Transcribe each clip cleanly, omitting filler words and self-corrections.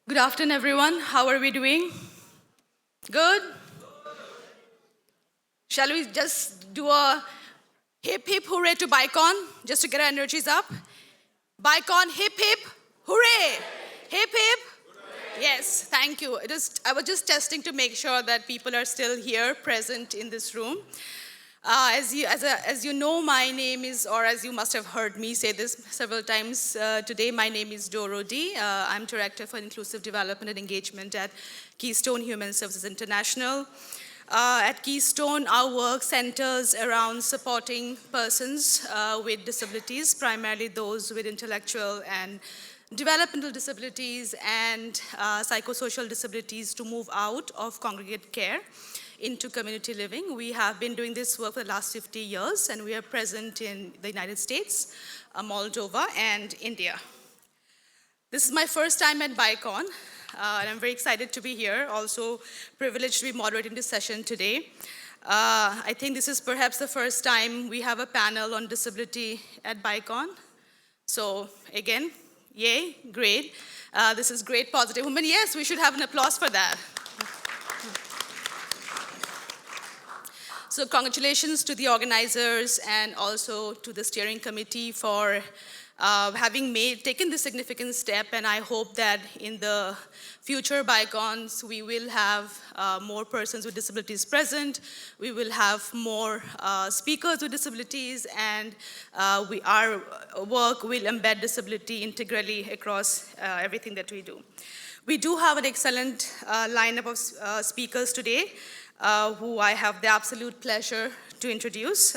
Good afternoon, everyone. How are we doing? Good? Shall we just do a hip hip hooray to BICON just to get our energies up? BICON, hip hip hooray! Hip hip. Yes, thank you. I was just testing to make sure that people are still here, present in this room. As you know, my name is, or as you must have heard me say this several times today, my name is Doro D. I'm Director for Inclusive Development and Engagement at Keystone Human Services International. At Keystone, our work centers around supporting persons with disabilities, primarily those with intellectual and developmental disabilities and psychosocial disabilities, to move out of congregate care into community living. We have been doing this work for the last 50 years, and we are present in the United States, Moldova, and India. This is my first time at BICON, and I'm very excited to be here. Also privileged to be moderating this session today. I think this is perhaps the first time we have a panel on disability at BICON. So again, yay, great. This is great positive movement. Yes, we should have an applause for that. So congratulations to the organizers and also to the steering committee for having taken this significant step, and I hope that in the future BICONs we will have more persons with disabilities present, we will have more speakers with disabilities, and our work will embed disability integrally across everything that we do. We do have an excellent lineup of speakers today, who I have the absolute pleasure to introduce.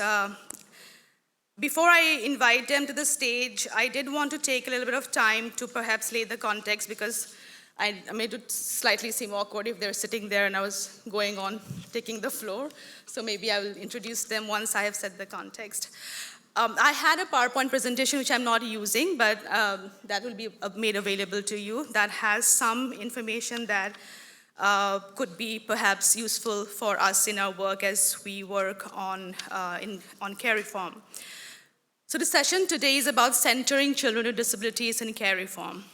Before I invite them to the stage, I did want to take a little bit of time to perhaps lay the context, because I made it slightly seem awkward if they're sitting there and I was going on taking the floor. So maybe I will introduce them once I have set the context. I had a PowerPoint presentation which I'm not using, but that will be made available to you, that has some information that could be perhaps useful for us in our work as we work on care reform. So the session today is about centering children with disabilities in care reform.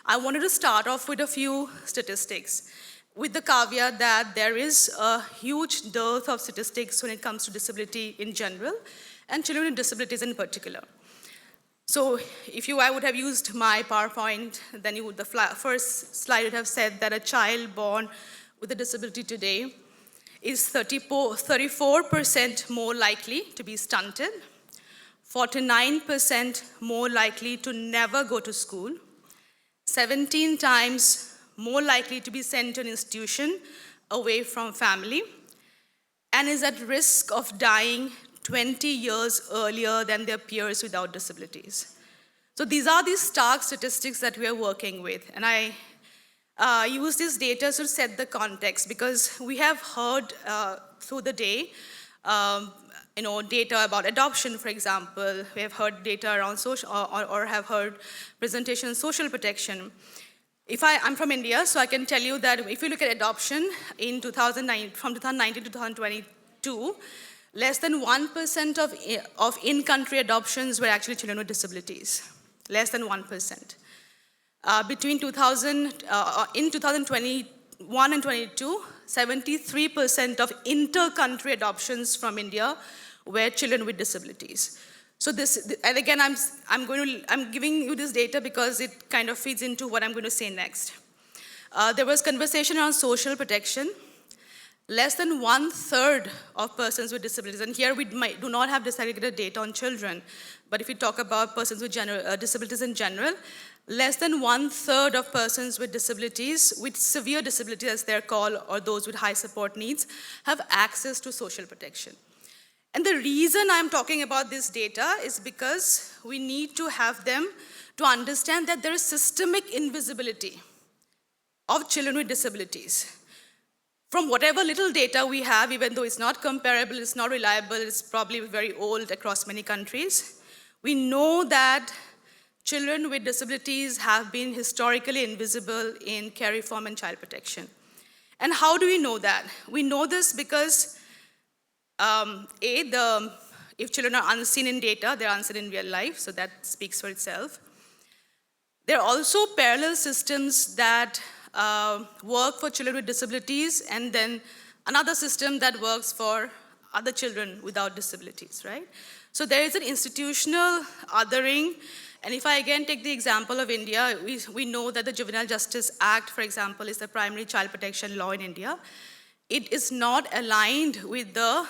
I wanted to start off with a few statistics, with the caveat that there is a huge dearth of statistics when it comes to disability in general, and children with disabilities in particular. So if I would have used my PowerPoint, then the first slide would have said that a child born with a disability today is 34% more likely to be stunted, 49% more likely to never go to school, 17 times more likely to be sent to an institution away from family, and is at risk of dying 20 years earlier than their peers without disabilities. So these are the stark statistics that we are working with. And I use this data to set the context, because we have heard through the day data about adoption, for example. We have heard data around social, or have heard presentation on social protection. I'm from India, so I can tell you that if you look at adoption in 2009, from 2019 to 2022, less than 1% of in-country adoptions were actually children with disabilities. Less than 1%. In 2021 and 22, 73% of inter-country adoptions from India were children with disabilities. So and again, I'm giving you this data because it kind of feeds into what I'm going to say next. There was conversation around social protection. Less than 1/3 of persons with disabilities, and here we do not have disaggregated data on children, but if we talk about persons with disabilities in general, less than 1/3 of persons with disabilities, with severe disabilities as they're called, or those with high support needs, have access to social protection. And the reason I'm talking about this data is because we need to have them to understand that there is systemic invisibility of children with disabilities. From whatever little data we have, even though it's not comparable, it's not reliable, it's probably very old across many countries, we know that children with disabilities have been historically invisible in care reform and child protection. And how do we know that? We know this because, if children are unseen in data, they're unseen in real life, so that speaks for itself. There are also parallel systems that work for children with disabilities, and then another system that works for other children without disabilities, right? So there is an institutional othering. And if I again take the example of India, we know that the Juvenile Justice Act, for example, is the primary child protection law in India. It is not aligned with the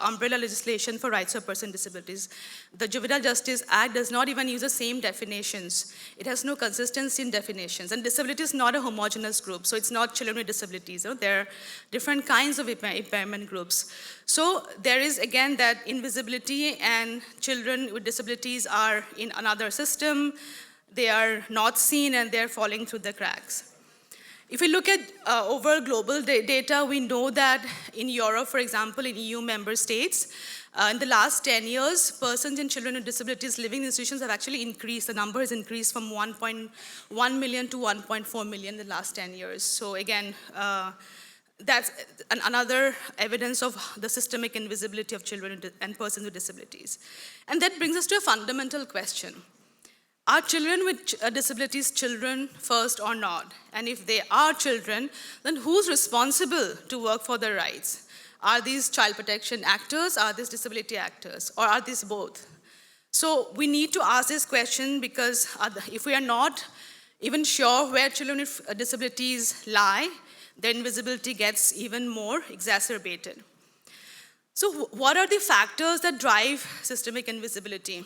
umbrella legislation for rights of persons with disabilities. The Juvenile Justice Act does not even use the same definitions. It has no consistency in definitions. And disability is not a homogeneous group, so it's not children with disabilities. There are different kinds of impairment groups. So there is, again, that invisibility, and children with disabilities are in another system. They are not seen, and they're falling through the cracks. If we look at over global data, we know that in Europe, for example, in EU member states, in the last 10 years, persons and children with disabilities living in institutions have actually increased. The number has increased from 1.1 million to 1.4 million in the last 10 years. So again, that's another evidence of the systemic invisibility of children and persons with disabilities. And that brings us to a fundamental question. Are children with disabilities children first or not? And if they are children, then who's responsible to work for their rights? Are these child protection actors? Are these disability actors? Or are these both? So we need to ask this question, because if we are not even sure where children with disabilities lie, their invisibility gets even more exacerbated. So what are the factors that drive systemic invisibility?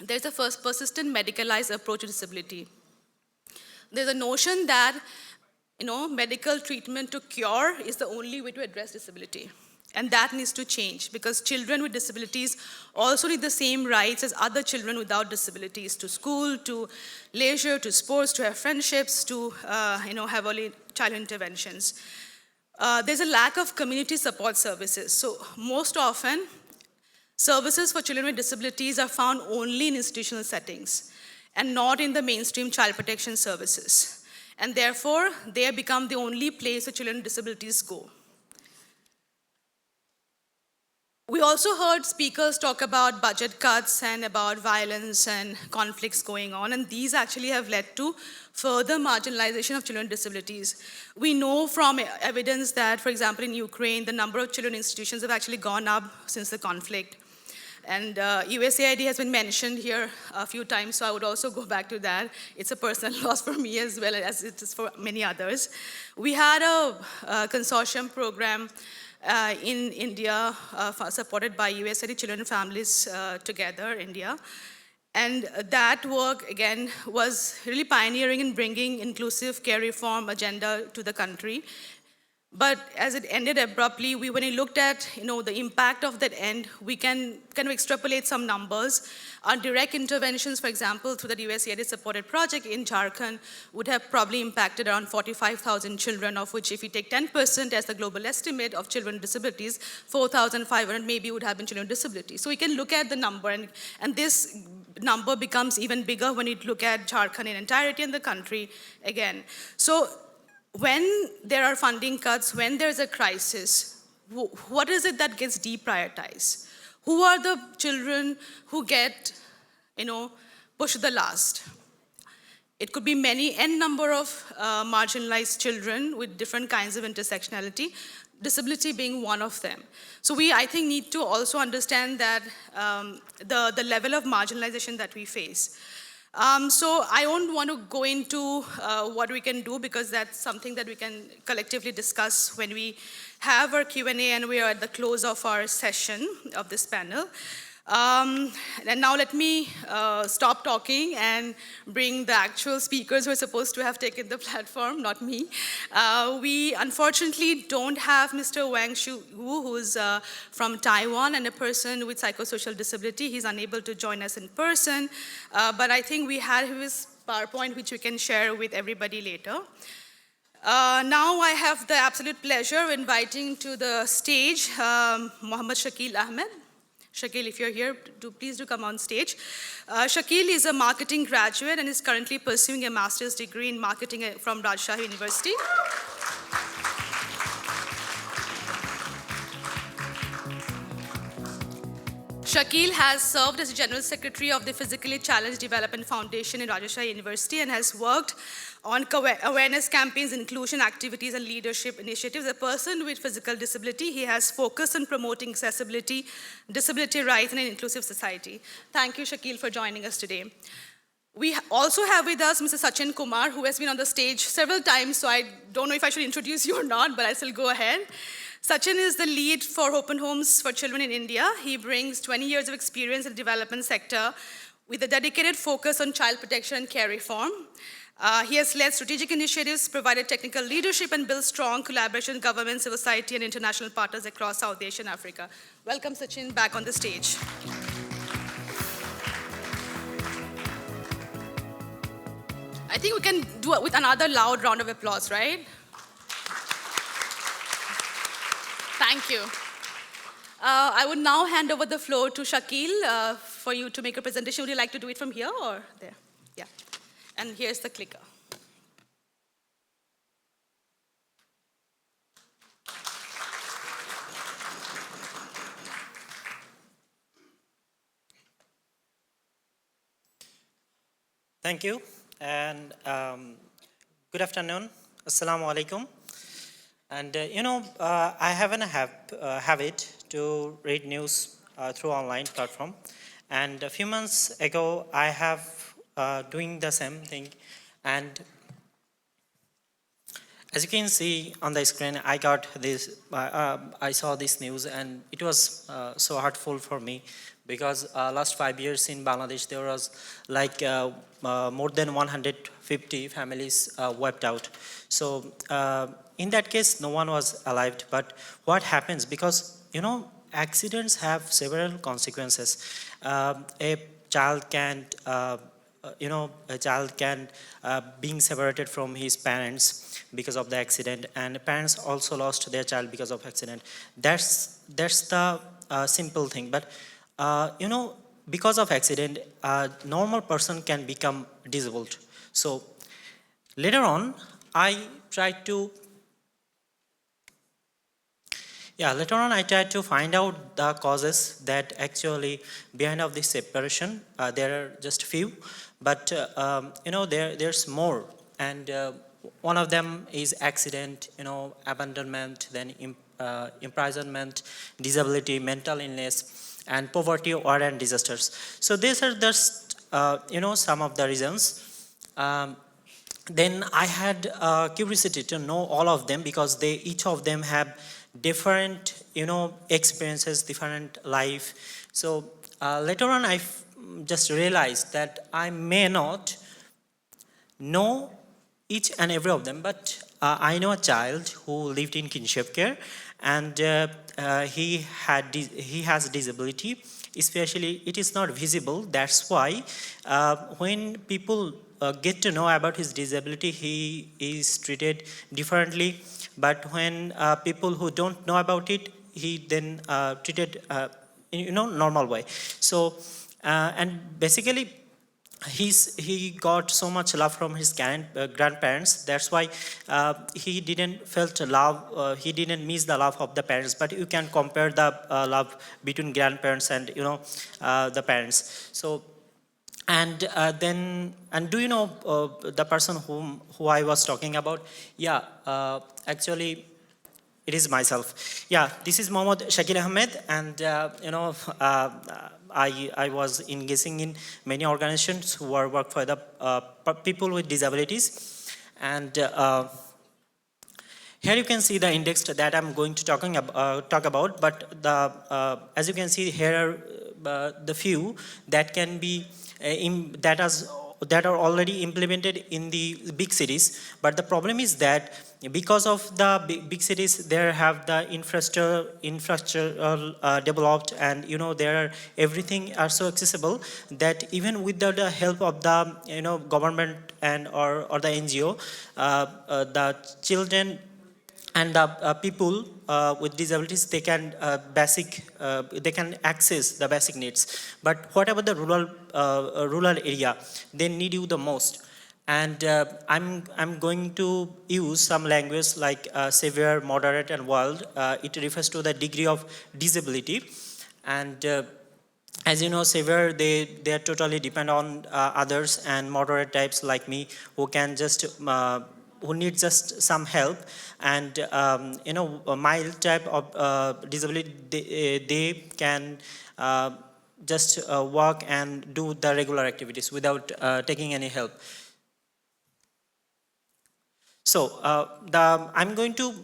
There's a first persistent medicalized approach to disability. There's a notion that medical treatment to cure is the only way to address disability. And that needs to change, because children with disabilities also need the same rights as other children without disabilities, to school, to leisure, to sports, to have friendships, to have early child interventions. There's a lack of community support services. So most often, services for children with disabilities are found only in institutional settings and not in the mainstream child protection services. And therefore, they have become the only place where children with disabilities go. We also heard speakers talk about budget cuts and about violence and conflicts going on, and these actually have led to further marginalization of children with disabilities. We know from evidence that, for example, in Ukraine, the number of children in institutions have actually gone up since the conflict. And USAID has been mentioned here a few times, so I would also go back to that. It's a personal loss for me as well as it is for many others. We had a consortium program in India supported by USAID Children and Families Together, India. And that work, again, was really pioneering in bringing inclusive care reform agenda to the country. But as it ended abruptly, when we looked at the impact of that end, we can kind of extrapolate some numbers. Our direct interventions, for example, through the USAID-supported project in Jharkhand, would have probably impacted around 45,000 children, of which, if we take 10% as the global estimate of children with disabilities, 4,500 maybe would have been children with disabilities. So we can look at the number, and this number becomes even bigger when you look at Jharkhand in entirety in the country again. So when there are funding cuts, when there's a crisis, what is it that gets deprioritized? Who are the children who get, pushed the last? It could be n number of marginalized children with different kinds of intersectionality, disability being one of them. So we, I think, need to also understand that the level of marginalization that we face. So I don't want to go into what we can do, because that's something that we can collectively discuss when we have our Q&A and we are at the close of our session of this panel. And now let me stop talking and bring the actual speakers who are supposed to have taken the platform, not me. We unfortunately don't have Mr. Wang Shu Wu, who's from Taiwan and a person with psychosocial disability. He's unable to join us in person, but I think we have his PowerPoint, which we can share with everybody later. Now I have the absolute pleasure of inviting to the stage Mohammad Shakil Ahmed. Shakil, if you're here, please do come on stage. Shakil is a marketing graduate and is currently pursuing a master's degree in marketing from Rajshahi University. Shakil has served as General Secretary of the Physically Challenged Development Foundation in Rajashahhi University and has worked on awareness campaigns, inclusion activities, and leadership initiatives. A person with physical disability, he has focused on promoting accessibility, disability rights, and an inclusive society. Thank you, Shakil, for joining us today. We also have with us Mr. Sachin Kumar, who has been on the stage several times, so I don't know if I should introduce you or not, but I still go ahead. Sachin is the lead for Open Homes for Children in India. He brings 20 years of experience in the development sector with a dedicated focus on child protection and care reform. He has led strategic initiatives, provided technical leadership, and built strong collaboration with government, civil society, and international partners across South Asia and Africa. Welcome, Sachin, back on the stage. I think we can do it with another loud round of applause, right? Thank you. I would now hand over the floor to Shakil for you to make a presentation. Would you like to do it from here or there? Yeah. And here's the clicker. Thank you, and good afternoon. Assalamu alaikum. And I have a habit to read news through online platform. And a few months ago, I have doing the same thing. And as you can see on the screen, I got this. I saw this news, and it was so hurtful for me because last 5 years in Bangladesh, there was like more than 150 families wiped out. So in that case, no one was alive. But what happens, because accidents have several consequences. A child can being separated from his parents because of the accident, and parents also lost their child because of accident. That's the simple thing. But because of accident, a normal person can become disabled. So later on, I tried to find out the causes that actually behind of this separation. There are just few, but there's more. And one of them is accident, abandonment, then imprisonment, disability, mental illness, and poverty, war, and disasters. So these are just some of the reasons. Then I had curiosity to know all of them, because each of them have different experiences, different life. So later on, I just realized that I may not know each and every of them, but I know a child who lived in kinship care, and he has disability. Especially, it is not visible. That's why when people get to know about his disability, he is treated differently. But when people who don't know about it, he then treated normal way. So and basically, he got so much love from his grandparents. That's why he didn't felt love. He didn't miss the love of the parents. But you can compare the love between grandparents and the parents. So and do you know the person who I was talking about? Yeah, actually, it is myself. Yeah, this is Mohammad Shakil Ahmed, and I was engaging in many organizations who work for the people with disabilities. And here you can see the index that I'm going to talk about. But as you can see here, the few that can be that are already implemented in the big cities. But the problem is that because of the big cities, there have the infrastructure developed, and everything are so accessible that even without the help of the government and or the NGO, the children and the people with disabilities, they can access the basic needs. But whatever the rural area, they need you the most. And I'm going to use some language like severe, moderate, and mild. It refers to the degree of disability. And as you know, severe, they are totally depend on others, and moderate types like me who can just who need just some help, and a mild type of disability, they can just work and do the regular activities without taking any help. So I'm going to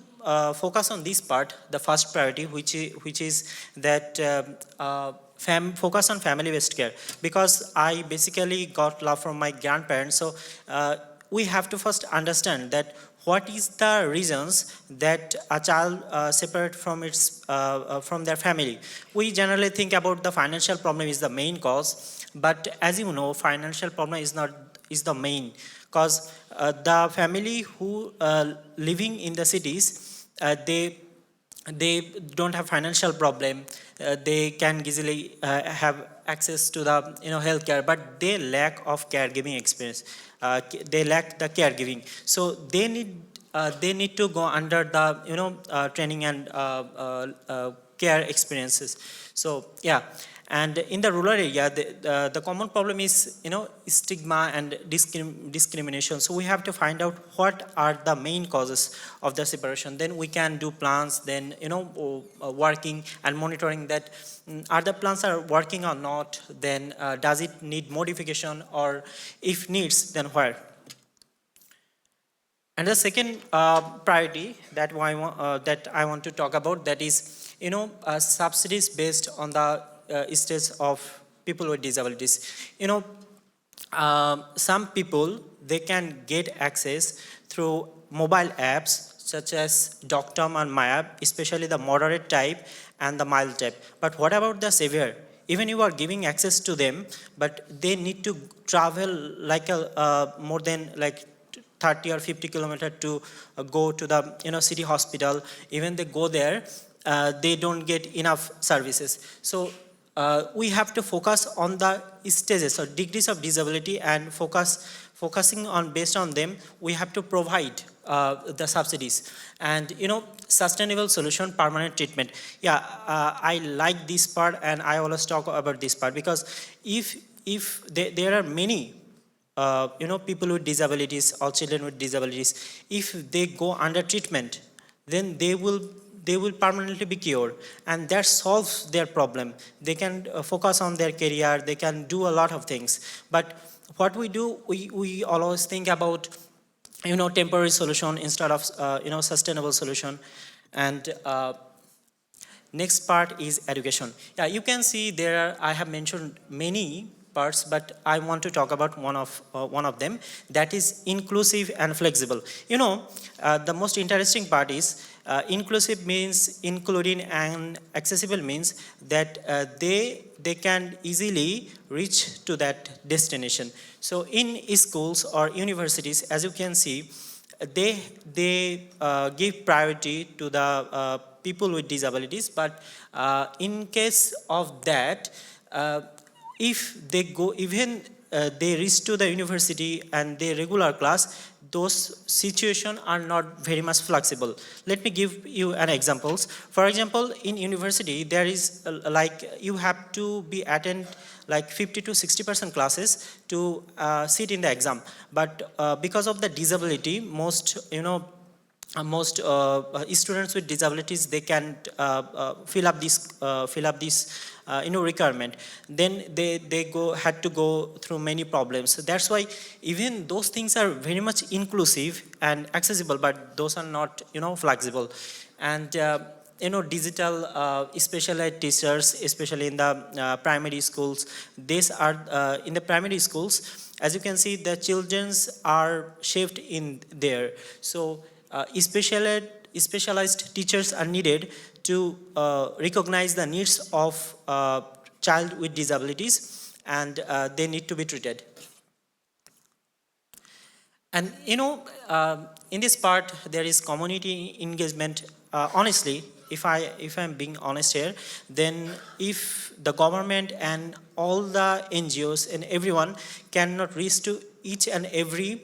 focus on this part, the first priority, which is that focus on family-based care, because I basically got love from my grandparents. So we have to first understand that what is the reasons that a child separate from its from their family. We generally think about the financial problem is the main cause, but as you know, financial problem is the main cause. The family who living in the cities, they don't have financial problem. They can easily have access to the healthcare, but they lack of caregiving experience. They lack the caregiving, so they need to go under the training and care experiences. So yeah. And in the rural area, the common problem is stigma and discrimination. So we have to find out what are the main causes of the separation. Then we can do plans. Then working and monitoring that are the plans are working or not. Then does it need modification, or if needs, then where? And the second priority that I want to talk about, that is subsidies based on the status of people with disabilities. Some people, they can get access through mobile apps such as Doctom and Maya, especially the moderate type and the mild type. But what about the severe? Even you are giving access to them, but they need to travel like more than like 30 or 50 kilometers to go to the city hospital. Even they go there, they don't get enough services. So we have to focus on the stages or degrees of disability, and focusing on based on them, we have to provide the subsidies. And sustainable solution, permanent treatment. Yeah, I like this part, and I always talk about this part, because if there are many people with disabilities or children with disabilities, if they go under treatment, then they will permanently be cured, and that solves their problem. They can focus on their career, they can do a lot of things. But what we do, we always think about temporary solution instead of sustainable solution. And next part is education. Yeah, you can see there I have mentioned many parts, but I want to talk about one of them, that is inclusive and flexible. The most interesting part is inclusive means including, and accessible means that they can easily reach to that destination. So in schools or universities, as you can see, they give priority to the people with disabilities. But in case of that, if they go, even they reach to the university and they regular class, those situations are not very much flexible. Let me give you an examples. For example, in university, there is like you have to be attend like 50 to 60% classes to sit in the exam. But because of the disability, most students with disabilities, they can fill up this requirement. Then they had to go through many problems. So that's why even those things are very much inclusive and accessible, but those are not flexible. And digital specialized teachers, especially in the primary schools, these are in the primary schools, as you can see, the children's are shaped in there. So specialized teachers are needed to recognize the needs of child with disabilities, and they need to be treated. And in this part, there is community engagement. Honestly, if I'm being honest here, then if the government and all the NGOs and everyone cannot reach to each and every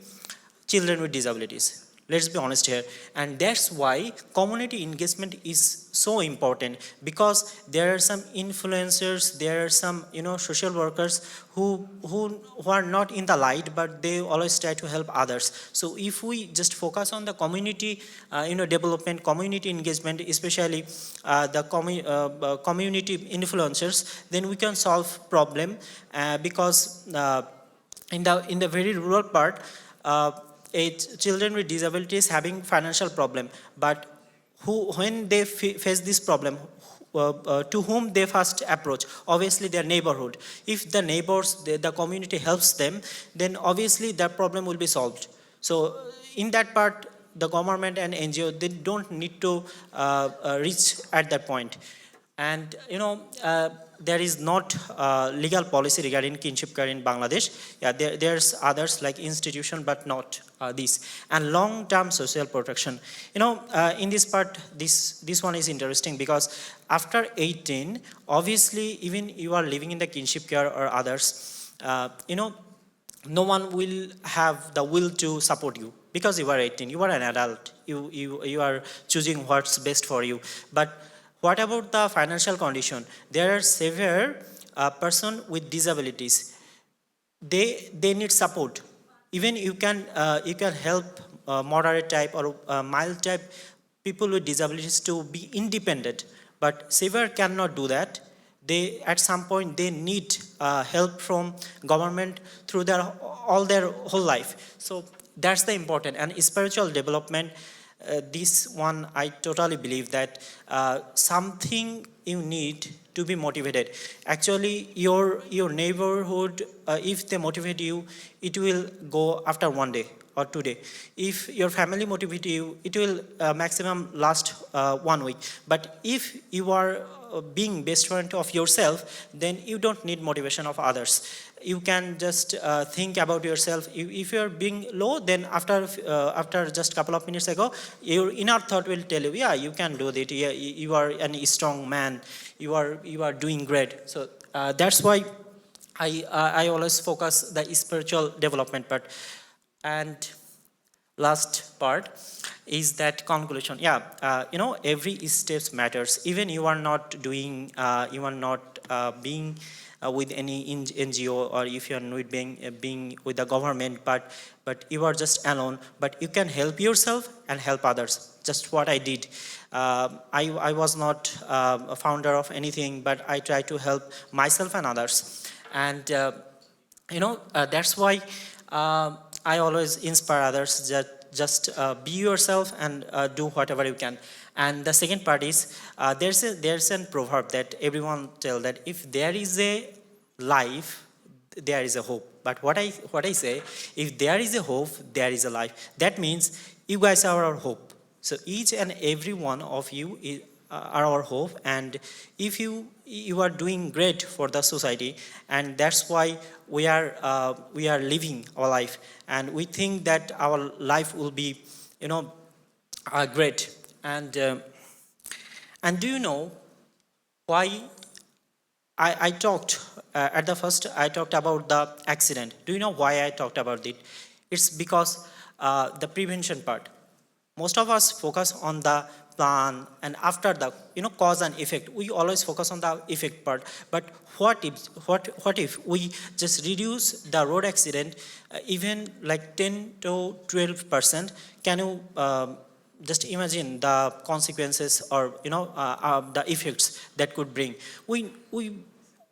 children with disabilities. Let's be honest here. And that's why community engagement is so important, because there are some influencers, there are some, social workers who are not in the light, but they always try to help others. So if we just focus on the community, development, community engagement, especially the community influencers, then we can solve problem, because in the very rural part, children with disabilities having financial problem, but when they face this problem, to whom they first approach? Obviously their neighborhood. If the neighbors, the community helps them, then obviously that problem will be solved. So in that part, the government and NGO, they don't need to reach at that point. And there is not legal policy regarding kinship care in Bangladesh. Yeah, there's others like institution, but not this. And long-term social protection. In this part, this one is interesting, because after 18, obviously, even you are living in the kinship care or others, no one will have the will to support you, because you are 18, you are an adult, you are choosing what's best for you. But what about the financial condition? There are severe person with disabilities. They need support. Even you can help moderate type or mild type people with disabilities to be independent, but severe cannot do that. They at some point they need help from government through all their whole life. So that's the important. And spiritual development, this one I totally believe that something you need to be motivated. Actually, your neighborhood, if they motivate you, it will go after one day or 2 days. If your family motivate you, it will maximum last 1 week. But if you are being best friend of yourself, then you don't need motivation of others. You can just think about yourself. If you're being low, then after just couple of minutes ago, your inner thought will tell you, yeah, you can do that. Yeah, you are a strong man. You are doing great. So that's why I always focus the spiritual development part. And last part is that conclusion. Yeah, every steps matters. Even you are not doing, you are not being with any NGO, or if you are not being with the government, but you are just alone, but you can help yourself and help others. Just what I did. I was not a founder of anything, but I try to help myself and others. And that's why I always inspire others that just be yourself and do whatever you can. And the second part is, there's a proverb that everyone tell that if there is a life, there is a hope. But what I say, if there is a hope, there is a life. That means you guys are our hope. So each and every one of you are our hope, and if you are doing great for the society, and that's why we are living our life, and we think that our life will be great. And do you know why I talked at the first, I talked about the accident. Do you know why I talked about it? It's because the prevention part. Most of us focus on the plan, and after the cause and effect, we always focus on the effect part. But what if we just reduce the road accident even like 10 to 12%? Can you just imagine the consequences, or the effects that could bring? We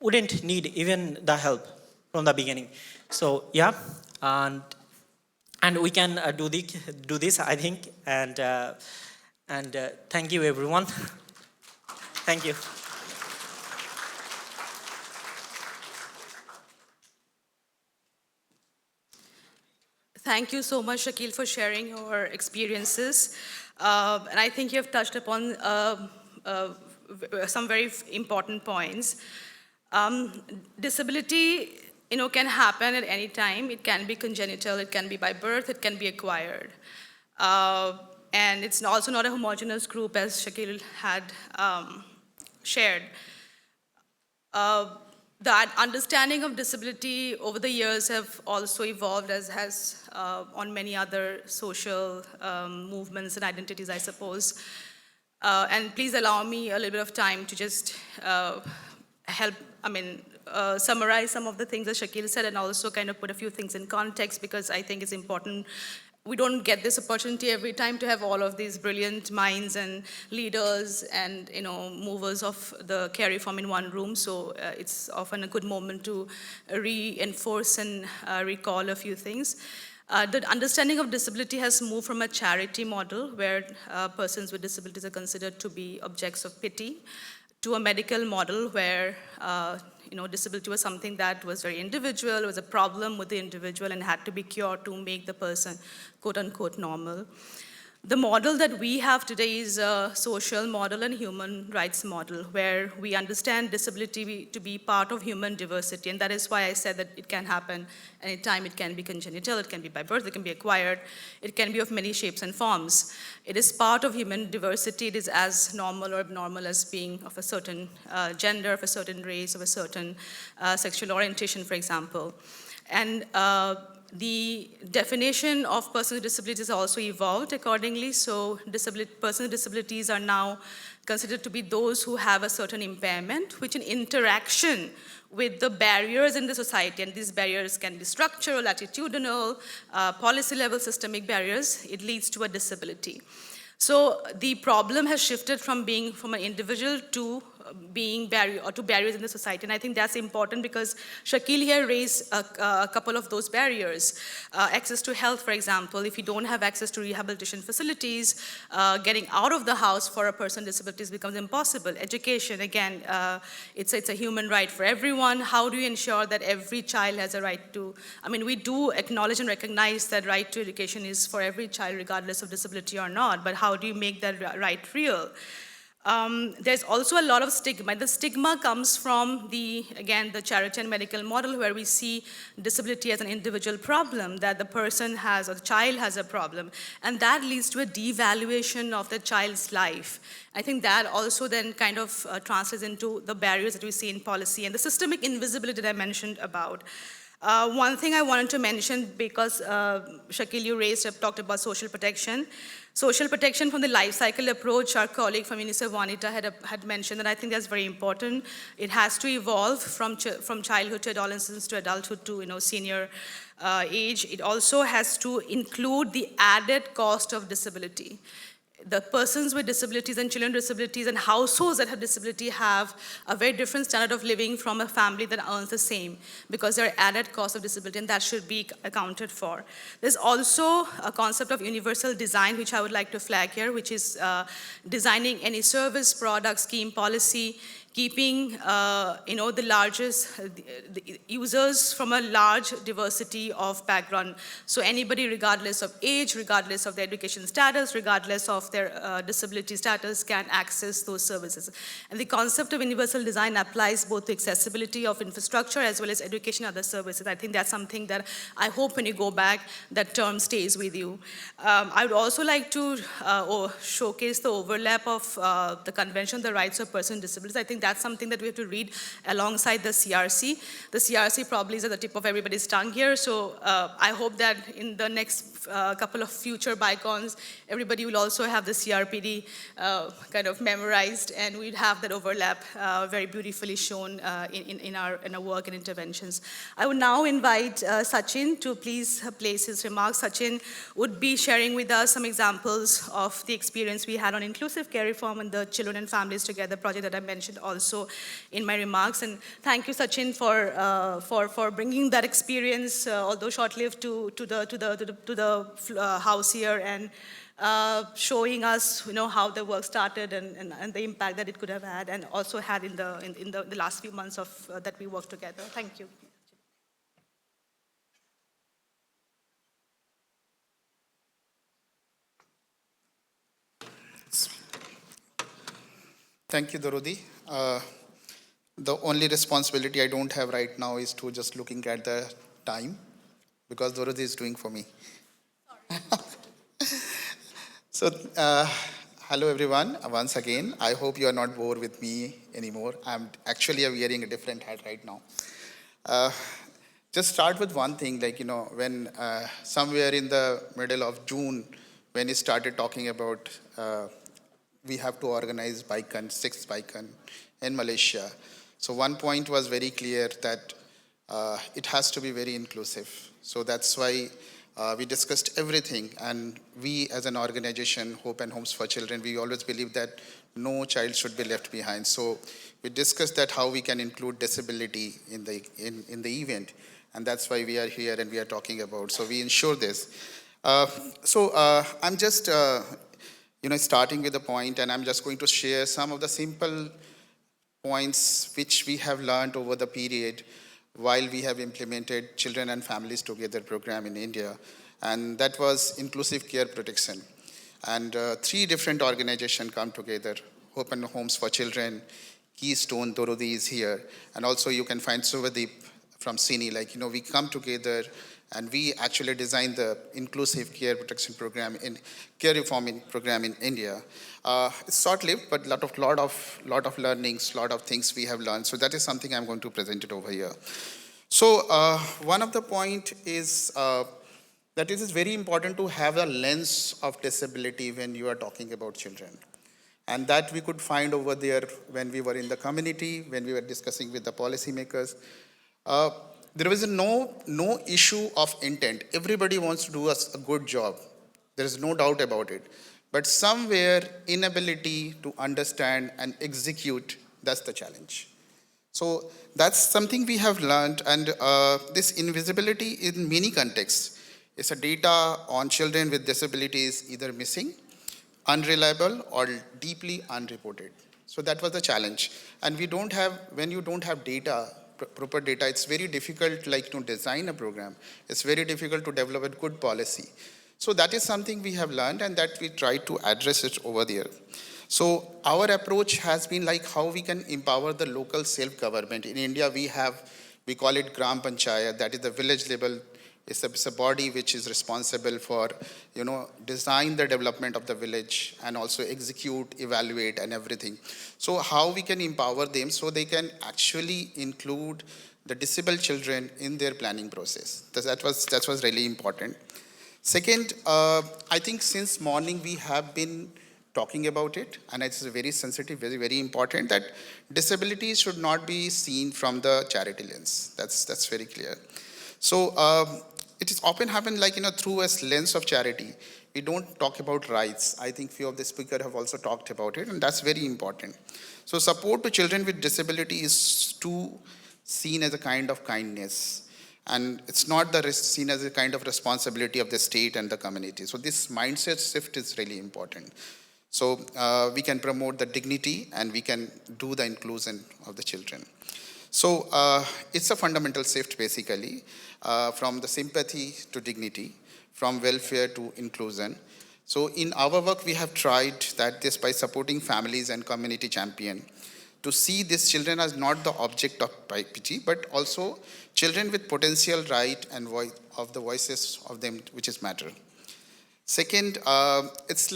wouldn't need even the help from the beginning. So yeah, and we can do this, I think. And thank you, everyone. Thank you. Thank you so much, Shakil, for sharing your experiences. And I think you have touched upon some very important points. Disability, can happen at any time. It can be congenital, it can be by birth, it can be acquired. And it's also not a homogeneous group, as Shakil had shared. that understanding of disability over the years have also evolved as has on many other social movements and identities, I suppose. And please allow me a little bit of time to just help, summarize some of the things that Shakil said and also kind of put a few things in context because I think it's important. We don't get this opportunity every time to have all of these brilliant minds and leaders and movers of the care reform in one room. So it's often a good moment to reinforce and recall a few things. The understanding of disability has moved from a charity model where persons with disabilities are considered to be objects of pity to a medical model where disability was something that was very individual, was a problem with the individual and had to be cured to make the person quote unquote normal. The model that we have today is a social model and human rights model where we understand disability to be part of human diversity. And that is why I said that it can happen anytime. It can be congenital, it can be by birth, it can be acquired, it can be of many shapes and forms. It is part of human diversity. It is as normal or abnormal as being of a certain gender, of a certain race, of a certain sexual orientation, for example. And the definition of persons with disabilities also evolved accordingly. So persons with disabilities are now considered to be those who have a certain impairment, which in interaction with the barriers in the society, and these barriers can be structural, attitudinal, policy level, systemic barriers, it leads to a disability. So the problem has shifted from being from an individual to being barriers in the society. And I think that's important because Shakil here raised a couple of those barriers. Access to health, for example, if you don't have access to rehabilitation facilities, getting out of the house for a person with disabilities becomes impossible. Education, again, it's a human right for everyone. How do you ensure that every child has a right to, we do acknowledge and recognize that right to education is for every child regardless of disability or not, but how do you make that right real? There's also a lot of stigma. The stigma comes from the charity and medical model where we see disability as an individual problem, that the person has or the child has a problem. And that leads to a devaluation of the child's life. I think that also then kind of translates into the barriers that we see in policy and the systemic invisibility that I mentioned about. One thing I wanted to mention, because Shakil, you talked about social protection. Social protection from the life cycle approach, our colleague from UNICEF, Juanita, had mentioned, and I think that's very important. It has to evolve from childhood to adolescence to adulthood to senior age. It also has to include the added cost of disability. The persons with disabilities and children with disabilities and households that have disability have a very different standard of living from a family that earns the same because there are added costs of disability and that should be accounted for. There's also a concept of universal design which I would like to flag here, which is designing any service, product, scheme, policy, keeping the largest the users from a large diversity of background. So anybody, regardless of age, regardless of their education status, regardless of their disability status, can access those services. And the concept of universal design applies both to accessibility of infrastructure as well as education and other services. I think that's something that I hope when you go back, that term stays with you. I would also like to showcase the overlap of the Convention on the Rights of Persons with Disabilities. I think that's something that we have to read alongside the CRC. The CRC probably is at the tip of everybody's tongue here, so I hope that in the next couple of future BICONs, everybody will also have the CRPD kind of memorized, and we'd have that overlap very beautifully shown in our work and interventions. I would now invite Sachin to please place his remarks. Sachin would be sharing with us some examples of the experience we had on inclusive care reform and the Children and Families Together project that I mentioned also in my remarks. And thank you, Sachin, for bringing that experience, although short-lived, to the house here and showing us, how the work started and the impact that it could have had, and also had in the last few months of that we worked together. Thank you. Thank you, Darodi. The only responsibility I don't have right now is to just looking at the time, because Darodi is doing for me. So, Hello everyone, once again. I hope you are not bored with me anymore. I'm actually wearing a different hat right now. Uh, just start with one thing, like, when somewhere in the middle of June, when he started talking about we have to organize Baikan, sixth Baikan in Malaysia. So one point was very clear that it has to be very inclusive. So that's why we discussed everything, and we as an organization, Hope and Homes for Children, we always believe that no child should be left behind. So we discussed that how we can include disability in the event, and that's why we are here and we are talking about. So we ensure this. I'm just starting with a point, and I'm just going to share some of the simple points which we have learned over the period while we have implemented Children and Families Together program in India, and that was inclusive care protection. And three different organizations come together: Hope and Homes for Children, Keystone, Dorothy is here, and also you can find Suvadeep from CINI. We come together and we actually designed the inclusive care protection program in care reform program in India. It's short-lived, but lot of learnings, lot of things we have learned. So that is something I'm going to present it over here. So one of the point is that it is very important to have a lens of disability when you are talking about children. And that we could find over there when we were in the community, when we were discussing with the policymakers. There was no issue of intent. Everybody wants to do a good job. There is no doubt about it. But somewhere, inability to understand and execute, that's the challenge. So that's something we have learned, and this invisibility in many contexts is a data on children with disabilities either missing, unreliable, or deeply unreported. So that was the challenge. And when you don't have data, proper data, it's very difficult to design a program. It's very difficult to develop a good policy. So that is something we have learned, and that we try to address it over there. So our approach has been how we can empower the local self-government. In India, we call it Gram Panchayat, that is the village level. It's a body which is responsible for, design the development of the village and also execute, evaluate, and everything. So how we can empower them so they can actually include the disabled children in their planning process. That was really important. Second, I think since morning we have been talking about it, and it's very sensitive, very, very important that disability should not be seen from the charity lens. That's very clear. So it is often happen through a lens of charity. We don't talk about rights. I think few of the speakers have also talked about it, and that's very important. So support to children with disability is seen as a kind of kindness, and it's not seen as a kind of responsibility of the state and the community. So this mindset shift is really important. So we can promote the dignity, and we can do the inclusion of the children. So it's a fundamental shift basically, from the sympathy to dignity, from welfare to inclusion. So in our work, we have tried that this by supporting families and community champion to see these children as not the object of pity, but also children with potential right and of the voices of them, which is matter. Second, it's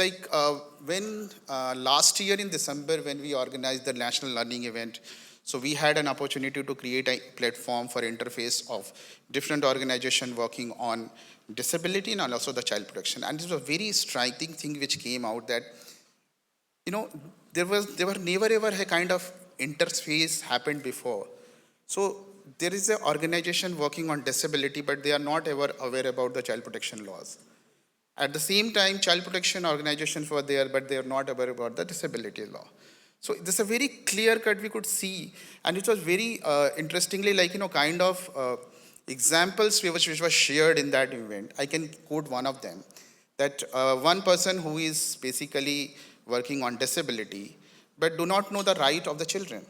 when last year in December, when we organized the National Learning Event, so we had an opportunity to create a platform for interface of different organizations working on disability and also the child protection. And this was a very striking thing which came out that, there were never ever a kind of interface happened before. So there is an organization working on disability, but they are not ever aware about the child protection laws. At the same time, child protection organizations were there, but they are not aware about the disability law. So this is a very clear cut we could see, and it was very interestingly kind of examples which was shared in that event. I can quote one of them, that one person who is basically working on disability, but do not know the right of the children.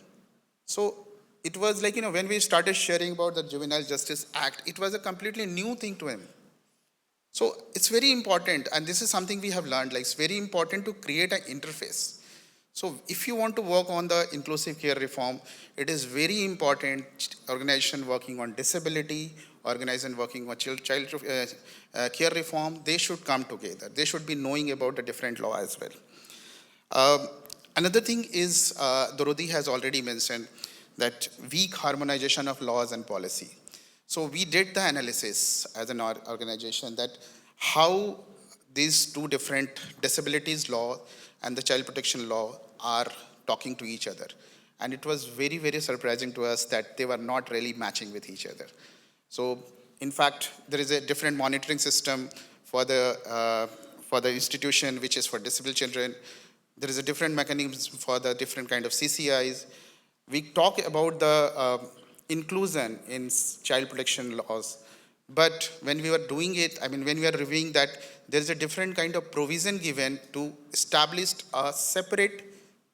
So it was when we started sharing about the Juvenile Justice Act, it was a completely new thing to him. So it's very important, and this is something we have learned, it's very important to create an interface. So if you want to work on the inclusive care reform, it is very important organization working on disability, organization working on child care reform, they should come together. They should be knowing about the different law as well. Another thing is, Dorothy has already mentioned that weak harmonization of laws and policy. So we did the analysis as an organization that how these two different disabilities law and the child protection law are talking to each other. And it was very, very surprising to us that they were not really matching with each other. So in fact, there is a different monitoring system for the institution which is for disabled children. There is a different mechanism for the different kind of CCIs. We talk about the inclusion in child protection laws, but when we were doing it, I mean, when we are reviewing that, there is a different kind of provision given to establish a separate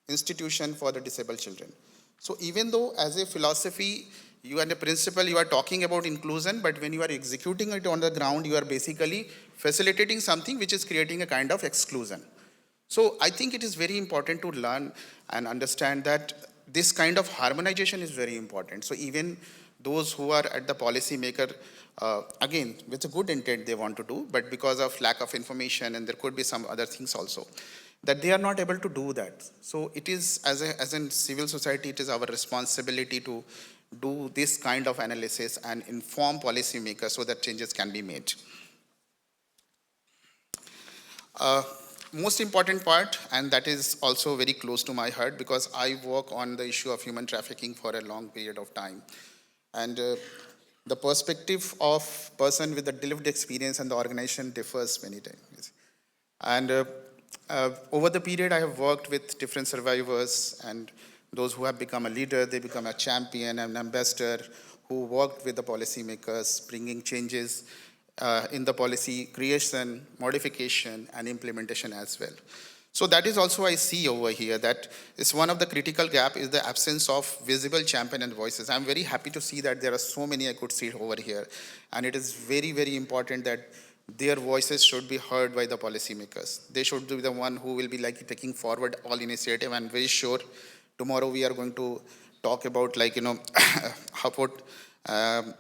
institution for the disabled children. So even though as a philosophy, you and a principle, you are talking about inclusion, but when you are executing it on the ground, you are basically facilitating something which is creating a kind of exclusion. So I think it is very important to learn and understand that this kind of harmonization is very important. So even those who are at the policy maker, again, with a good intent they want to do, but because of lack of information, and there could be some other things also, that they are not able to do that. So it is, as in civil society, it is our responsibility to do this kind of analysis and inform policymakers so that changes can be made. Most important part, and that is also very close to my heart because I work on the issue of human trafficking for a long period of time. And the perspective of person with the lived experience and the organization differs many times. And over the period, I have worked with different survivors and those who have become a leader, they become a champion, an ambassador, who worked with the policymakers, bringing changes in the policy creation, modification, and implementation as well. So that is also I see over here that is one of the critical gap is the absence of visible champion and voices. I'm very happy to see that there are so many I could see over here. And it is very, very important that their voices should be heard by the policymakers. They should be the one who will be like taking forward all initiative. I'm very sure tomorrow we are going to talk about how about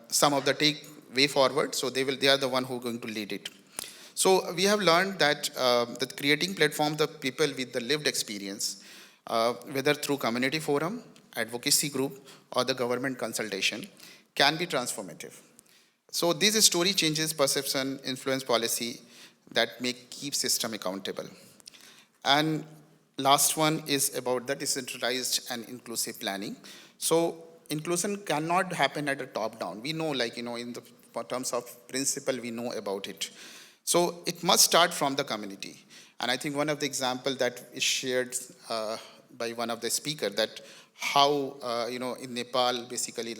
some of the take way forward. So they are the one who are going to lead it. So we have learned that that creating platforms of people with the lived experience, whether through community forum, advocacy group, or the government consultation, can be transformative. So this story changes perception, influence policy that keep system accountable. And last one is about the decentralized and inclusive planning. So inclusion cannot happen at the top down. We know, in the terms of principle, we know about it. So it must start from the community. And I think one of the examples that is shared by one of the speakers that how, in Nepal, basically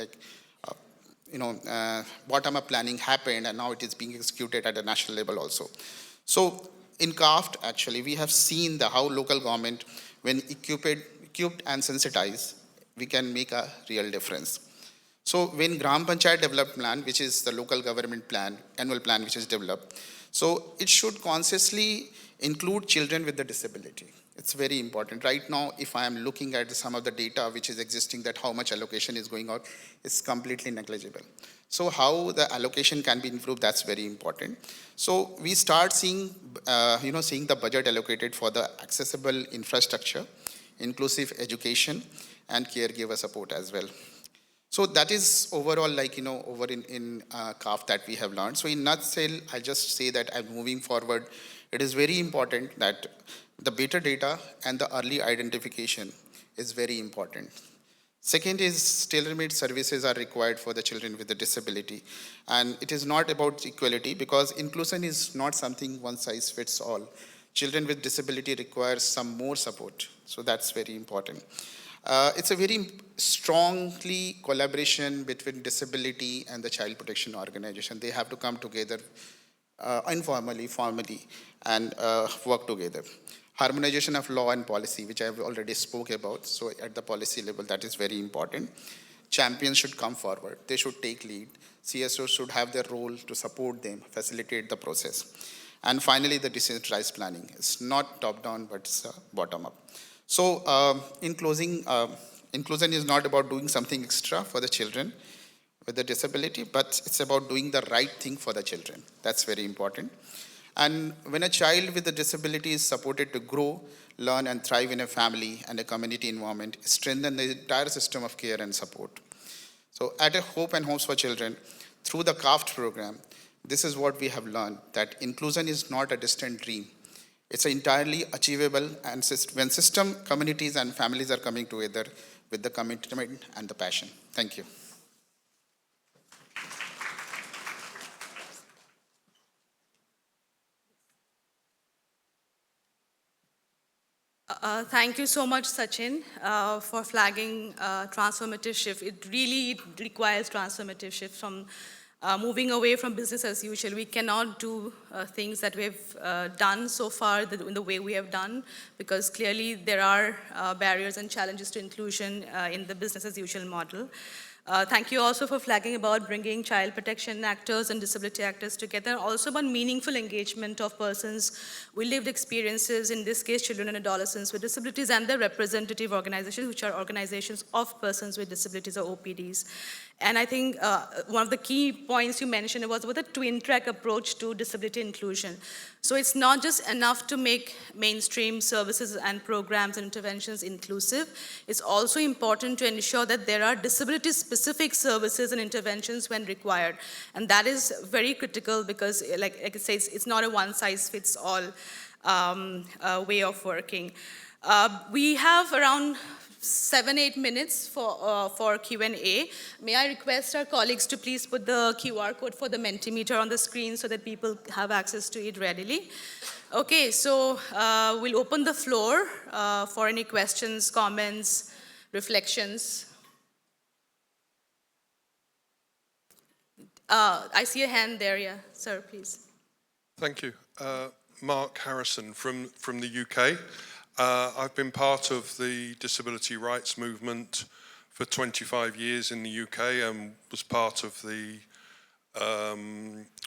bottom-up planning happened and now it is being executed at a national level also. So in CRAFT, actually, we have seen how local government, when equipped and sensitized, we can make a real difference. So when Gram Panchayat Development Plan, which is the local government plan, annual plan which is developed, so it should consciously include children with the disability. It's very important. Right now, if I am looking at some of the data which is existing, that how much allocation is going out, it's completely negligible. So how the allocation can be improved, that's very important. So we start seeing, seeing the budget allocated for the accessible infrastructure, inclusive education, and caregiver support as well. So that is overall over in CAF that we have learned. So in nutshell, I just say that I'm moving forward. It is very important that the better data and the early identification is very important. Second is tailor-made services are required for the children with a disability. And it is not about equality because inclusion is not something one size fits all. Children with disability require some more support. So that's very important. It's a very strongly collaboration between disability and the child protection organization. They have to come together informally, formally, and work together. Harmonization of law and policy, which I have already spoke about. So at the policy level, that is very important. Champions should come forward. They should take lead. CSOs should have their role to support them, facilitate the process. And finally, the decentralized planning. It's not top-down, but it's bottom-up. So in closing, inclusion is not about doing something extra for the children with a disability, but it's about doing the right thing for the children. That's very important. And when a child with a disability is supported to grow, learn and thrive in a family and a community environment, strengthen the entire system of care and support. So at a Hope and Homes for Children, through the CRAFT program, this is what we have learned, that inclusion is not a distant dream. It's entirely achievable, and when system, communities, and families are coming together with the commitment and the passion. Thank you. Thank you so much, Sachin, for flagging transformative shift. It really requires transformative shift from moving away from business as usual. We cannot do things that we've done so far in the way we have done, because clearly there are barriers and challenges to inclusion in the business as usual model. Thank you also for flagging about bringing child protection actors and disability actors together, also about meaningful engagement of persons with lived experiences, in this case, children and adolescents with disabilities, and their representative organizations, which are organizations of persons with disabilities, or OPDs. And I think one of the key points you mentioned was about the twin-track approach to disability inclusion. So it's not just enough to make mainstream services and programs and interventions inclusive. It's also important to ensure that there are disability-specific services and interventions when required. And that is very critical because, like I say, it's not a one-size-fits-all way of working. We have around 7-8 minutes for Q&A. May I request our colleagues to please put the QR code for the Mentimeter on the screen so that people have access to it readily. Okay, so we'll open the floor for any questions, comments, reflections. I see a hand there, yeah. Sir, please. Thank you. Mark Harrison from the UK. I've been part of the disability rights movement for 25 years in the UK and was part of the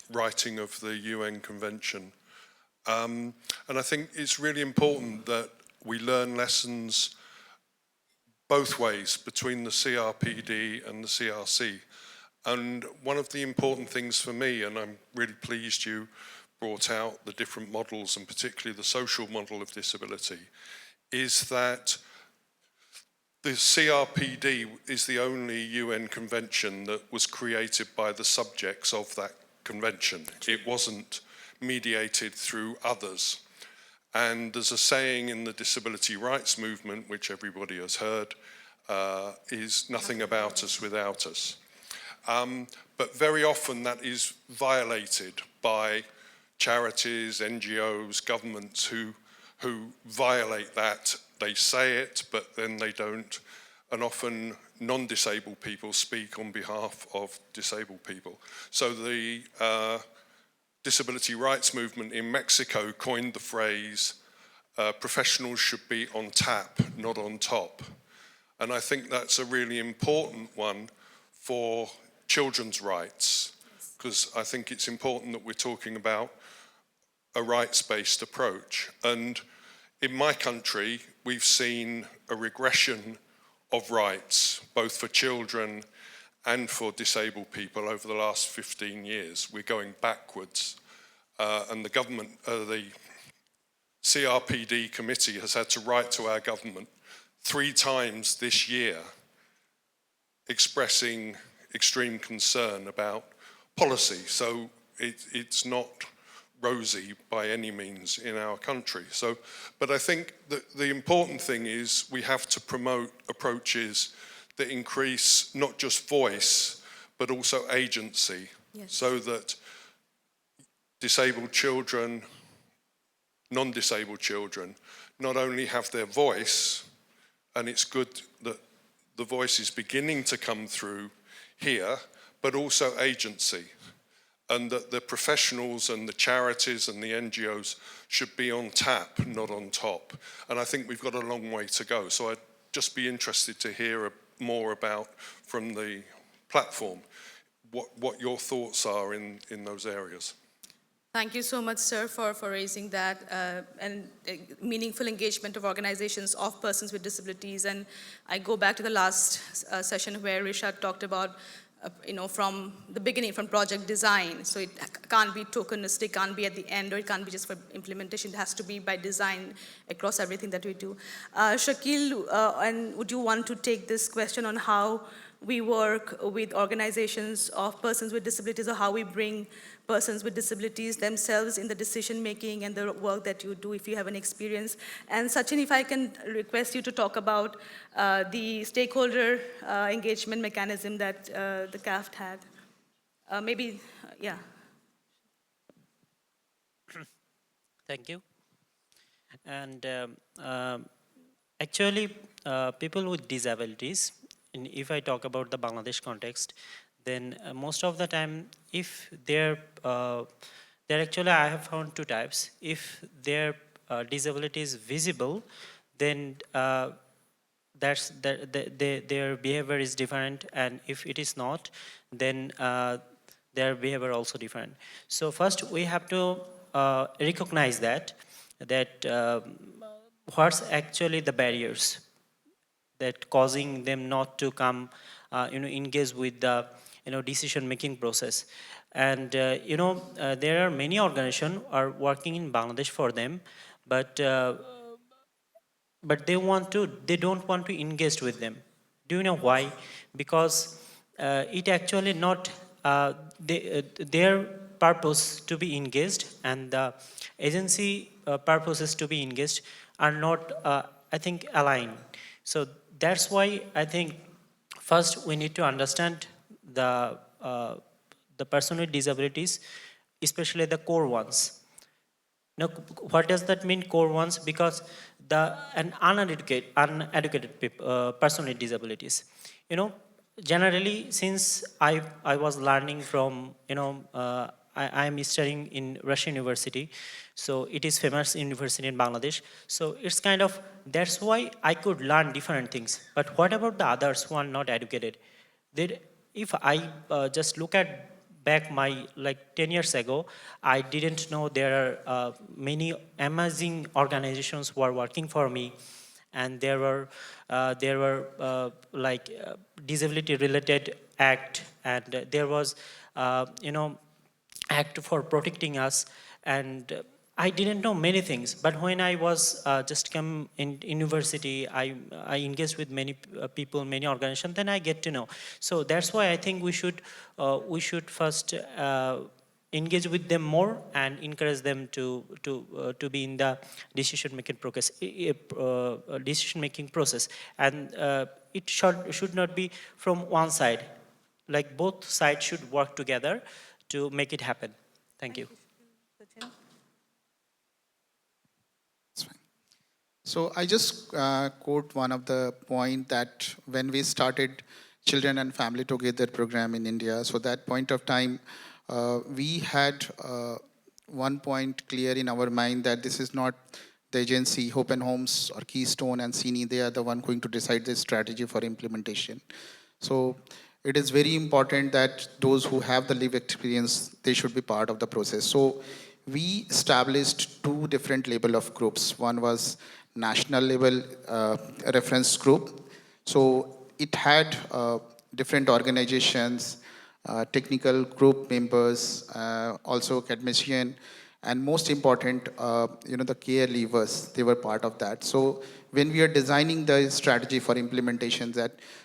writing of the UN Convention. And I think it's really important that we learn lessons both ways between the CRPD and the CRC. And one of the important things for me, and I'm really pleased you brought out the different models, and particularly the social model of disability, is that the CRPD is the only UN convention that was created by the subjects of that convention. It wasn't mediated through others. And there's a saying in the disability rights movement, which everybody has heard, is nothing about us without us. But very often that is violated by charities, NGOs, governments who violate that. They say it, but then they don't. And often non-disabled people speak on behalf of disabled people. So the disability rights movement in Mexico coined the phrase, professionals should be on tap, not on top. And I think that's a really important one for children's rights, because I think it's important that we're talking about a rights-based approach. And in my country, we've seen a regression of rights, both for children and for disabled people over the last 15 years. We're going backwards. And the government, the CRPD committee has had to write to our government 3 times this year expressing extreme concern about policy. So it's not rosy by any means in our country. So, but I think that the important thing is we have to promote approaches that increase not just voice, but also agency, yes, so that disabled children, non-disabled children, not only have their voice, and it's good that the voice is beginning to come through here, but also agency. And that the professionals and the charities and the NGOs should be on tap, not on top. And I think we've got a long way to go. So I'd just be interested to hear more about, from the platform, what your thoughts are in those areas. Thank you so much, sir, for raising that and meaningful engagement of organizations of persons with disabilities. And I go back to the last session where Rishad talked about from the beginning, from project design. So it can't be tokenistic, can't be at the end, or it can't be just for implementation. It has to be by design across everything that we do. Shakil, and would you want to take this question on how we work with organizations of persons with disabilities, or how we bring persons with disabilities themselves in the decision making and the work that you do, if you have an experience? And Sachin, if I can request you to talk about the stakeholder engagement mechanism that the CAFT had. Yeah. Thank you. And actually, people with disabilities, and if I talk about the Bangladesh context, then most of the time, if they're actually, I have found two types. If their disability is visible, then their behavior is different, and if it is not, then their behavior also different. So first, we have to recognize that what's actually the barriers that causing them not to come, engage with the, decision-making process. And, there are many organizations are working in Bangladesh for them, but they don't want to engage with them. Do you know why? Because it actually not their purpose to be engaged and the agency purposes to be engaged are not, I think, aligned. So that's why I think first we need to understand the person with disabilities, especially the core ones. Now, what does that mean, core ones? Because an uneducated person with disabilities, generally, since I was learning from, I am studying in Russian University, so it is famous university in Bangladesh. So it's kind of, that's why I could learn different things. But what about the others who are not educated? If I just look at back my 10 years ago, I didn't know there are many amazing organizations who are working for me, and there were disability related act, and there was act for protecting us, and I didn't know many things. But when I was just come in university, I engaged with many people, many organizations, then I get to know. So that's why I think we should first engage with them more and encourage them to be in the decision making process. And it should not be from one side. Like both sides should work together to make it happen. Thank you. Sachin? That's fine. So I just quote one of the point that when we started Children and Family Together program in India, so that point of time, we had one point clear in our mind that this is not the agency, Hope and Homes or Keystone and CINI, they are the one going to decide the strategy for implementation. So it is very important that those who have the lived experience, they should be part of the process. So we established two different level of groups. One was national level reference group. So it had different organizations, technical group members, also academician, and most important, the care levers, they were part of that. So when we are designing the strategy for implementation,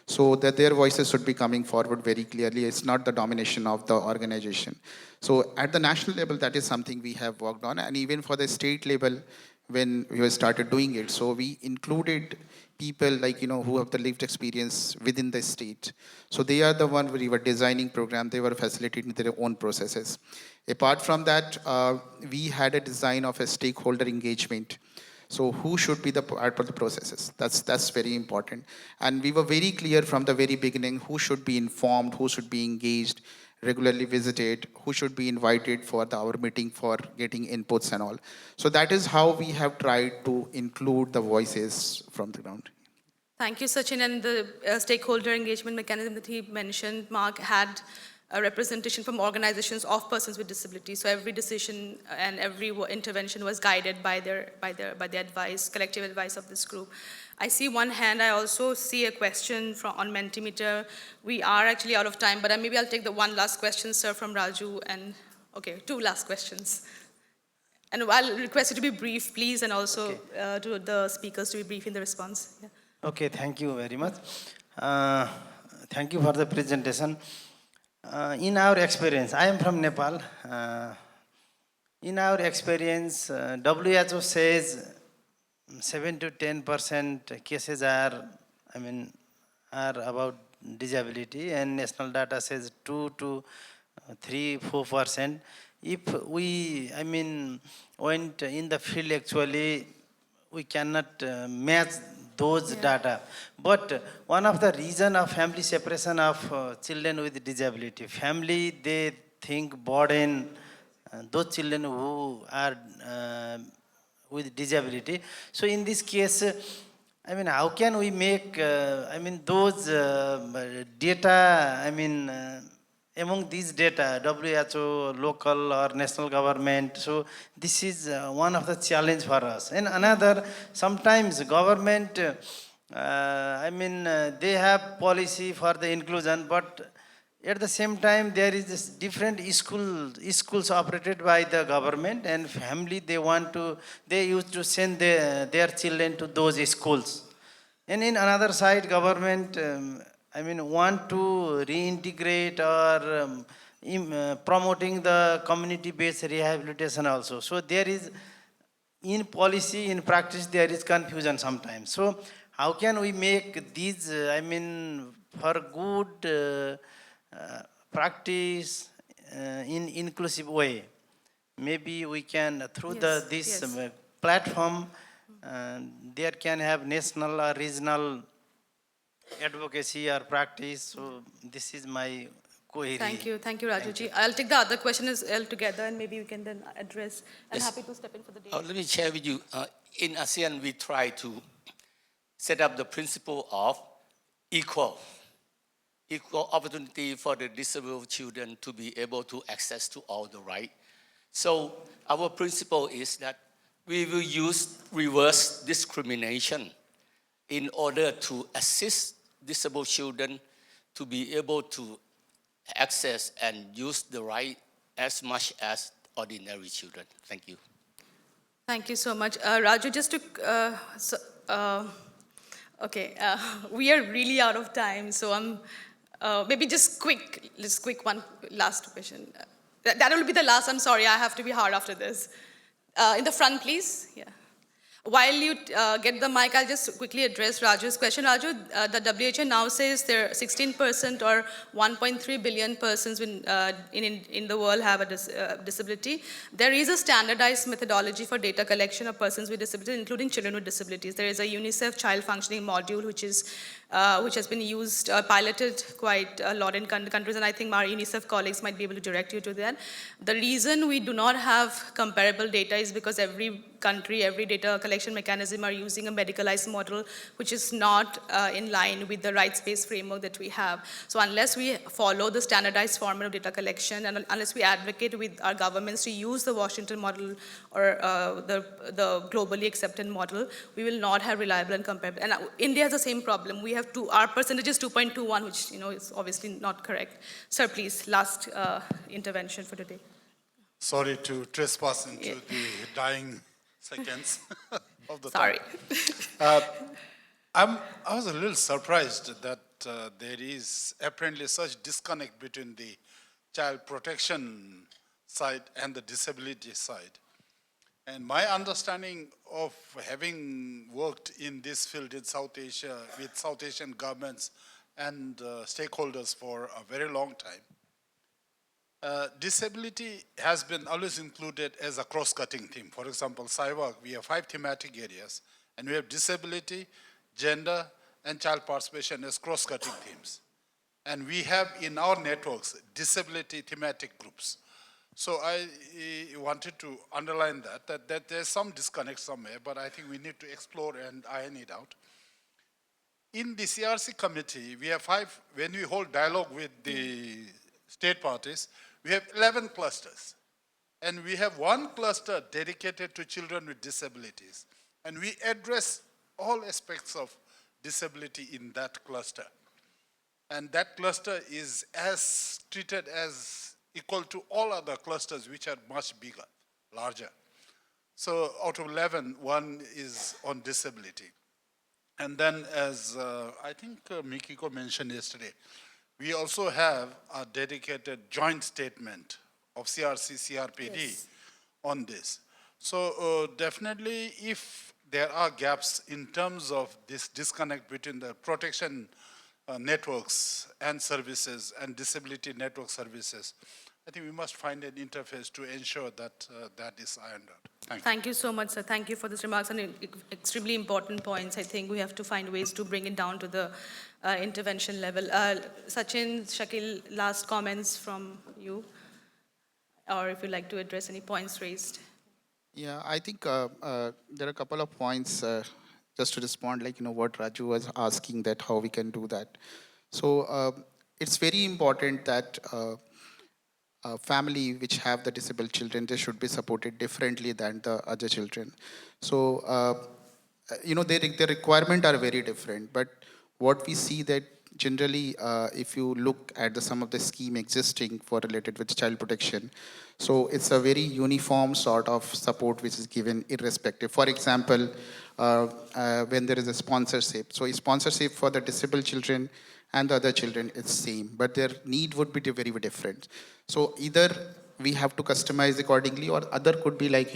so that their voices should be coming forward very clearly. It's not the domination of the organization. So at the national level, that is something we have worked on, and even for the state level, when we started doing it, so we included people who have the lived experience within the state. So they are the one we were designing program, they were facilitating their own processes. Apart from that, we had a design of a stakeholder engagement. So who should be the part of the processes? That's very important. And we were very clear from the very beginning who should be informed, who should be engaged, regularly visited, who should be invited for our meeting for getting inputs and all. So that is how we have tried to include the voices from the ground. Thank you, Sachin. And the stakeholder engagement mechanism that he mentioned, Mark, had a representation from organizations of persons with disabilities. So every decision and every intervention was guided by the advice, collective advice of this group. I see one hand. I also see a question on Mentimeter. We are actually out of time, but maybe I'll take the one last question, sir, from Raju. And okay, two last questions. And I'll request you to be brief, please, and also to the speakers to be brief in the response. Yeah. Okay, thank you very much. Uh, Thank you for the presentation. In our experience, I am from Nepal. In our experience, WHO says 7 to 10% cases are about disability, and national data says 2 to 3-4%. If we, went in the field, actually, we cannot match those data. But one of the reason of family separation of children with disability, family, they think burden those children who are with disability. So in this case, how can we make, those data, among these data, WHO, local or national government, so this is one of the challenge for us. And another, sometimes government, they have policy for the inclusion, but at the same time, there is this different schools operated by the government, and family, they used to send their children to those schools. And in another side, government, want to reintegrate or promoting the community-based rehabilitation also. So there is, in policy, in practice, there is confusion sometimes. So how can we make these, for good practice in inclusive way? Maybe we can, through this platform, there can have national or regional advocacy or practice. So this is my query. Thank you, Rajuji. I'll take the other question as well together, and maybe we can then address. I'm happy to step in for the day. Let me share with you. In ASEAN, we try to set up the principle of equal opportunity for the disabled children to be able to access to all the right. So our principle is that we will use reverse discrimination in order to assist disabled children to be able to access and use the right as much as ordinary children. Thank you. Thank you so much. Raju, just to, we are really out of time, so I'm, maybe just quick one last question. That will be the last, I'm sorry, I have to be hard after this. In the front, please. Yeah. While you get the mic, I'll just quickly address Raju's question. Raju, the WHO now says there are 16% or 1.3 billion persons in the world have a disability. There is a standardized methodology for data collection of persons with disabilities, including children with disabilities. There is a UNICEF child functioning module, which has been used, piloted quite a lot in countries, and I think our UNICEF colleagues might be able to direct you to that. The reason we do not have comparable data is because every country, every data collection mechanism are using a medicalized model, which is not in line with the rights-based framework that we have. So unless we follow the standardized format of data collection, and unless we advocate with our governments to use the Washington model or the globally accepted model, we will not have reliable and comparable. And India has the same problem. We have our percentage is 2.21, which is obviously not correct. Sir, please, last intervention for today. Sorry to trespass into the dying seconds of the Sorry. I was a little surprised that there is apparently such disconnect between the child protection side and the disability side. And my understanding of having worked in this field in South Asia with South Asian governments and stakeholders for a very long time, disability has been always included as a cross-cutting theme. For example, SIWAC, we have 5 thematic areas, and we have disability, gender, and child participation as cross-cutting themes. And we have in our networks disability thematic groups. So I wanted to underline that there's some disconnect somewhere, but I think we need to explore and iron it out. In the CRC committee, we have 5, when we hold dialogue with the state parties, we have 11 clusters. And we have 1 cluster dedicated to children with disabilities. And we address all aspects of disability in that cluster. And that cluster is as treated as equal to all other clusters which are much bigger, larger. So out of 11, one is on disability. And then as I think Mikiko mentioned yesterday, we also have a dedicated joint statement of CRC, CRPD on this. So definitely if there are gaps in terms of this disconnect between the protection networks and services and disability network services, I think we must find an interface to ensure that that is ironed out. Thank you. Thank you so much, sir. Thank you for these remarks and extremely important points. I think we have to find ways to bring it down to the intervention level. Sachin, Shakil, last comments from you, or if you'd like to address any points raised. Yeah, I think there are a couple of points just to respond, like, what Raju was asking, that how we can do that. So it's very important that family which have the disabled children, they should be supported differently than the other children. So, the requirement are very different, but what we see that generally, if you look at some of the scheme existing for related with child protection, so it's a very uniform sort of support which is given irrespective. For example, when there is a sponsorship, so a sponsorship for the disabled children and the other children is same, but their need would be very, very different. So either we have to customize accordingly, or other could be like,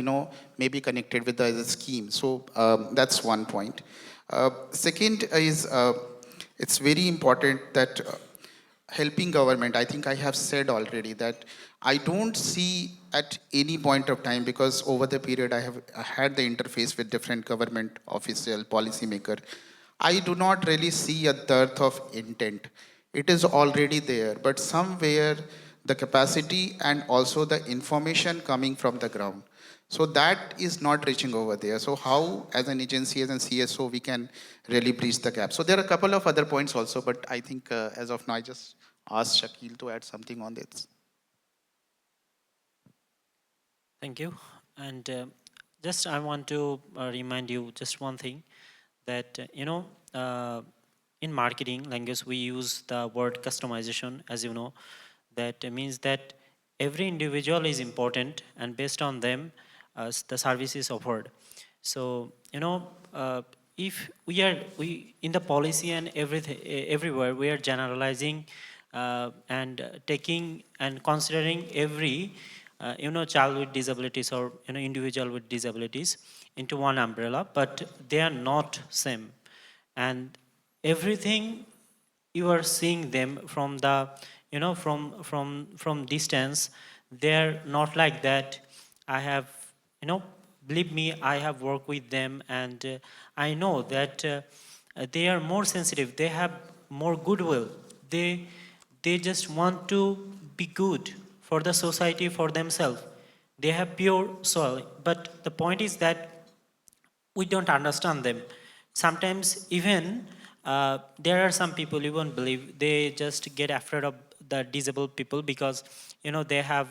maybe connected with the other scheme. So that's one point. Second is, it's very important that helping government, I think I have said already that I don't see at any point of time, because over the period I have had the interface with different government official, policymaker, I do not really see a dearth of intent. It is already there, but somewhere the capacity and also the information coming from the ground, so that is not reaching over there. So how, as an agency, as an CSO, we can really bridge the gap? So there are a couple of other points also, but I think as of now, I just ask Shakil to add something on this. Thank you. And just I want to remind you just one thing, that in marketing language we use the word customization, as you know. That means that every individual is important, and based on them the service is offered. So if we in the policy and everything everywhere, we are generalizing and taking and considering every child with disabilities or individual with disabilities into one umbrella, but they are not same. And everything you are seeing them from the from distance, they're not like that. I have believe me, I have worked with them, and I know that they are more sensitive, they have more goodwill, they just want to be good for the society, for themselves. They have pure soul, but the point is that we don't understand them. Sometimes even there are some people, you won't believe, they just get afraid of the disabled people because they have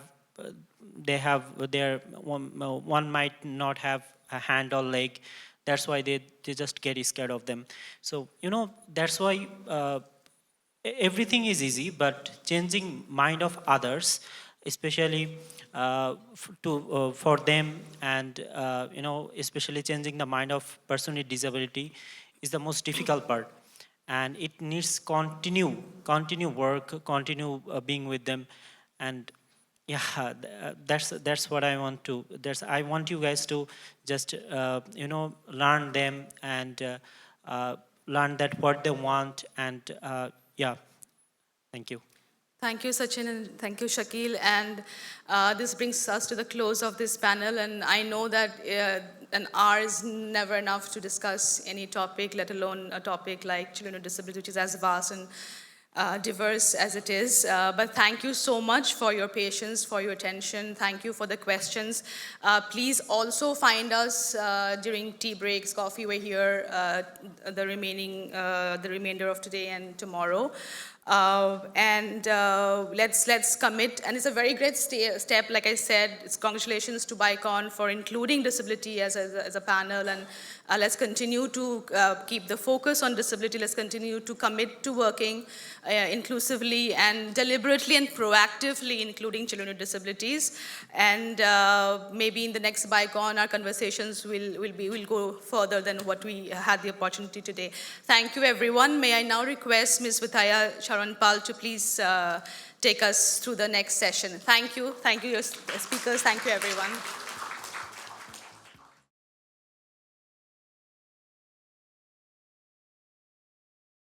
their one might not have a hand or leg. That's why they just get scared of them. So that's why everything is easy, but changing mind of others, especially for them, and especially changing the mind of person with disability is the most difficult part, and it needs continue work, continue being with them. And yeah, that's what I want to. I want you guys to just learn them and learn that what they want, and yeah, thank you. Thank you, Sachin, and thank you, Shakil. And this brings us to the close of this panel. And I know that an hour is never enough to discuss any topic, let alone a topic like children with disability, which is as vast and diverse as it is. But thank you so much for your patience, for your attention. Thank you for the questions. Please also find us during tea breaks, coffee. We're here the remainder of today and tomorrow. Let's commit, and it's a very great step. Like I said, it's congratulations to BICON for including disability as a panel, and let's continue to keep the focus on disability. Let's continue to commit to working inclusively and deliberately and proactively including children with disabilities. And maybe in the next BICON, our conversations will go further than what we had the opportunity today. Thank you, everyone. May I now request Ms. Vithaya Sharanpal to please take us through the next session. Thank you, your speakers. Thank you, everyone.